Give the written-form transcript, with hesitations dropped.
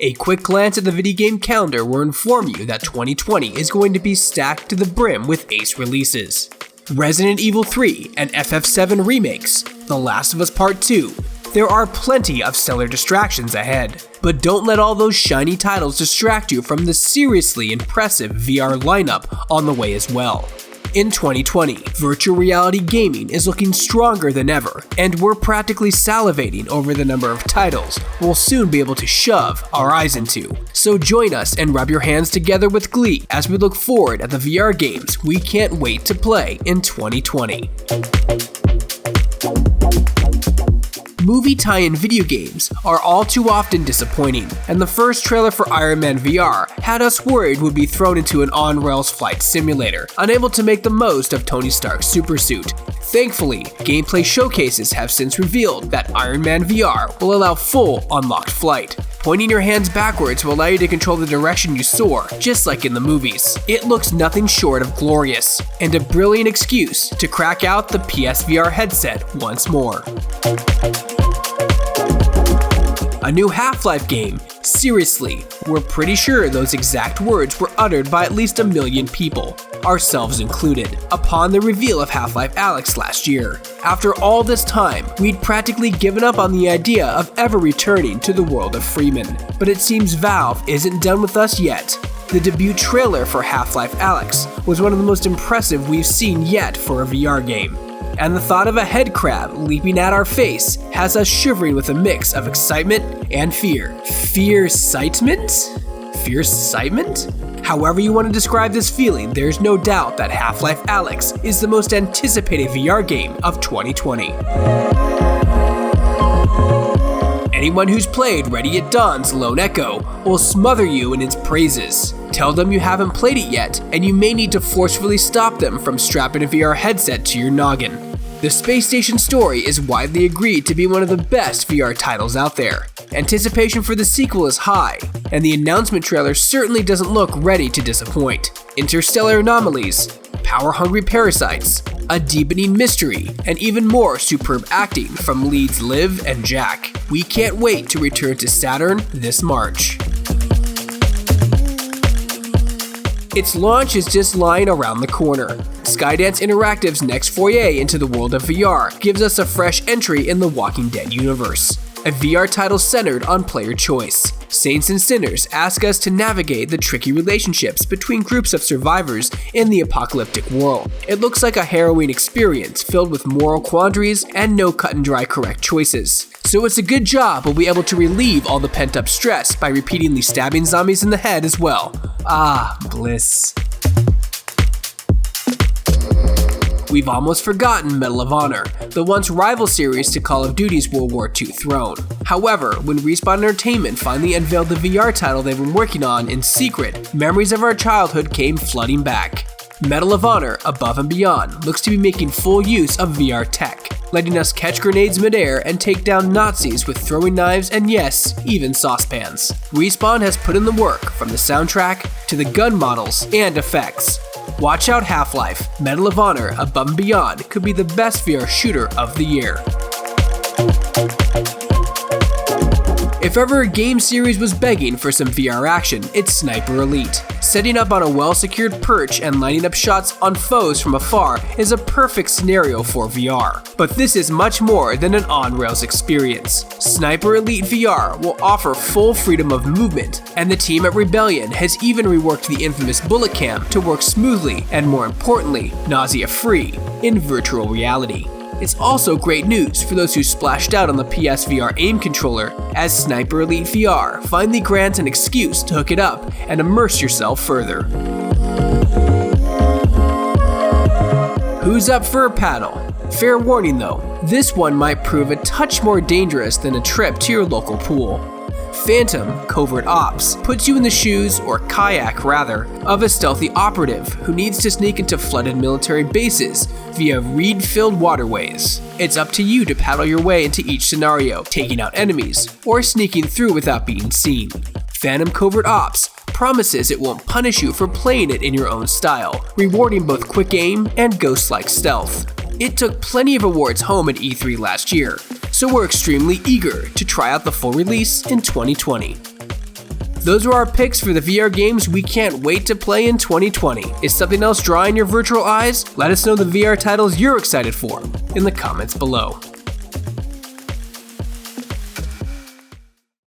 A quick glance at the video game calendar will inform you that 2020 is going to be stacked to the brim with ace releases. Resident Evil 3 and FF7 remakes, The Last of Us Part 2. There are plenty of stellar distractions ahead, but don't let all those shiny titles distract you from the seriously impressive VR lineup on the way as well. In 2020, virtual reality gaming is looking stronger than ever, and we're practically salivating over the number of titles we'll soon be able to shove our eyes into. So join us and rub your hands together with glee as we look forward at the VR games we can't wait to play in 2020. Movie tie-in video games are all too often disappointing, and the first trailer for Iron Man VR had us worried we'd be thrown into an on-rails flight simulator, unable to make the most of Tony Stark's supersuit. Thankfully, gameplay showcases have since revealed that Iron Man VR will allow full unlocked flight. Pointing your hands backwards will allow you to control the direction you soar, just like in the movies. It looks nothing short of glorious, and a brilliant excuse to crack out the PSVR headset once more. A new Half-Life game? Seriously, we're pretty sure those exact words were uttered by at least 1 million people, ourselves included, upon the reveal of Half-Life ALYX last year. After all this time, we'd practically given up on the idea of ever returning to the world of Freeman. But it seems Valve isn't done with us yet. The debut trailer for Half-Life ALYX was one of the most impressive we've seen yet for a VR game. And the thought of a head crab leaping at our face has us shivering with a mix of excitement and fear. Fear-sitement? However you want to describe this feeling, there's no doubt that Half-Life ALYX is the most anticipated VR game of 2020. Anyone who's played Ready at Dawn's Lone Echo will smother you in its praises. Tell them you haven't played it yet, and you may need to forcefully stop them from strapping a VR headset to your noggin. The Space Station story is widely agreed to be one of the best VR titles out there. Anticipation for the sequel is high, and the announcement trailer certainly doesn't look ready to disappoint. Interstellar anomalies, power-hungry parasites, a deepening mystery, and even more superb acting from leads Liv and Jack. We can't wait to return to Saturn this March. Its launch is just lying around the corner. Skydance Interactive's next foray into the world of VR gives us a fresh entry in the Walking Dead universe. A VR title centered on player choice. Saints and sinners ask us to navigate the tricky relationships between groups of survivors in the apocalyptic world. It looks like a harrowing experience filled with moral quandaries and no cut and dry correct choices. So it's a good job we'll be able to relieve all the pent up stress by repeatedly stabbing zombies in the head as well. Ah, bliss. We've almost forgotten Medal of Honor, the once rival series to Call of Duty's World War II throne. However, when Respawn Entertainment finally unveiled the VR title they've been working on in secret, memories of our childhood came flooding back. Medal of Honor Above and Beyond looks to be making full use of VR tech, letting us catch grenades midair and take down Nazis with throwing knives and yes, even saucepans. Respawn has put in the work from the soundtrack to the gun models and effects. Watch out, Half-Life, Medal of Honor Above and Beyond could be the best VR shooter of the year. If ever a game series was begging for some VR action, it's Sniper Elite. Setting up on a well-secured perch and lining up shots on foes from afar is a perfect scenario for VR. But this is much more than an on-rails experience. Sniper Elite VR will offer full freedom of movement, and the team at Rebellion has even reworked the infamous bullet cam to work smoothly and, more importantly, nausea-free in virtual reality. It's also great news for those who splashed out on the PSVR aim controller, as Sniper Elite VR finally grants an excuse to hook it up and immerse yourself further. Who's up for a paddle? Fair warning though, this one might prove a touch more dangerous than a trip to your local pool. Phantom Covert Ops puts you in the shoes, or kayak rather, of a stealthy operative who needs to sneak into flooded military bases via reed-filled waterways. It's up to you to paddle your way into each scenario, taking out enemies, or sneaking through without being seen. Phantom Covert Ops promises it won't punish you for playing it in your own style, rewarding both quick aim and ghost-like stealth. It took plenty of awards home at E3 last year, so we're extremely eager to try out the full release in 2020. Those are our picks for the VR games we can't wait to play in 2020. Is something else drawing your virtual eyes? Let us know the VR titles you're excited for in the comments below.